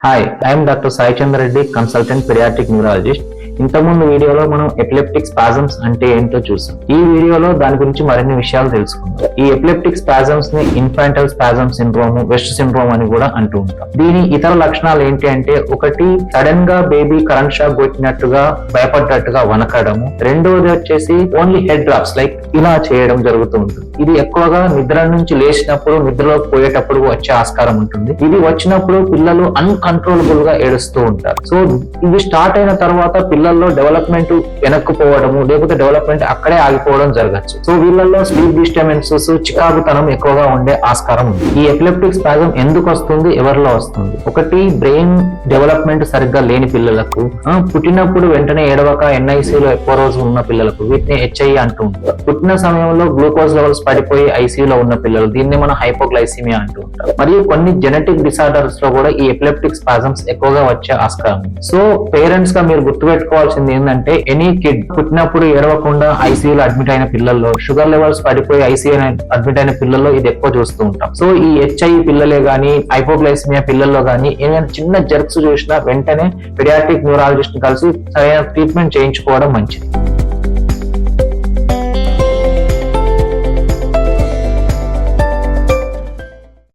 Hi, I am Dr. Sai Chandra Reddy, consultant pediatric neurologist. ఇంతకుముందు వీడియోలో మనం epileptic spasms అంటే ఏంటో చూసాం. ఈ వీడియోలో దాని గురించి మరిన్ని విషయాలు తెలుసుకుందాం. ఈ ఎపిలెప్టిక్ స్పాజమ్స్ ని infantile spasm syndrome, west syndrome అని కూడా అంటూ ఉంటాం. దీని ఇతర లక్షణాలు ఏంటి అంటే, ఒకటి సడన్ గా బేబీ కరెంట్ షాక్ కొట్టినట్టుగా భయపడ్డట్టుగా వనకడము, రెండోది వచ్చేసి ఓన్లీ హెడ్ డ్రాప్స్ లైక్ ఇలా చేయడం జరుగుతూ ఉంటుంది. ఇది ఎక్కువగా నిద్ర నుంచి లేచినప్పుడు, నిద్రలోకి పోయేటప్పుడు వచ్చే ఆస్కారం ఉంటుంది. ఇది వచ్చినప్పుడు పిల్లలు అన్కంట్రోలబుల్ గా ఏడుస్తూ ఉంటారు. సో ఇది స్టార్ట్ అయిన తర్వాత పిల్లల్లో డెవలప్మెంట్ వెనక్కుపోవడము, లేకపోతే డెవలప్మెంట్ అక్కడే ఆగిపోవడం జరగచ్చు. సో వీళ్ళల్లో స్లీప్ డిస్టర్బెన్సెస్, చికాకుతనం ఎక్కువగా ఉండే ఆస్కారం ఉంది. ఈ ఎపిలెప్టిక్ స్పాజం ఎందుకు వస్తుంది, ఎవరిలో వస్తుంది? ఒకటి, బ్రెయిన్ డెవలప్మెంట్ సరిగ్గా లేని పిల్లలకు, పుట్టినప్పుడు వెంటనే ఏడవక ఎన్ఐసీలో ఎక్కువ రోజు ఉన్న పిల్లలకు, వీటిని హెచ్ఐ అంటూ ఉంటారు. పుట్టిన సమయంలో గ్లూకోజ్ లెవెల్స్ పడిపోయి ఐసీయూలో ఉన్న పిల్లలు, దీన్ని మనం హైపోగ్లైసిమియా అంటూ ఉంటారు. మరియు కొన్ని జెనెటిక్ డిసార్డర్స్ లో కూడా ఈ ఎపిలెప్టిక్ స్పాజమ్స్ ఎక్కువగా వచ్చే ఆస్కారం. సో పేరెంట్స్ గా మీరు గుర్తుపెట్టుకోవాల్సింది ఏంటంటే, ఎనీ కిడ్ పుట్టినప్పుడు ఏడవకుండా ఐసీయూలో అడ్మిట్ అయిన పిల్లల్లో, షుగర్ లెవెల్స్ పడిపోయి ఐసీయూ అడ్మిట్ అయిన పిల్లల్లో ఇది ఎక్కువ చూస్తూ ఉంటాం. సో ఈ హెచ్ఐ పిల్లలే గానీ, హైపోగ్లైసిమియా పిల్లల్లో గానీ ఏమైనా చిన్న జర్క్స్ చూసినా వెంటనే పీడియాట్రిక్ న్యూరాలజిస్ట్ ని కలిసి సరైన ట్రీట్మెంట్ చేయించుకోవడం మంచిది.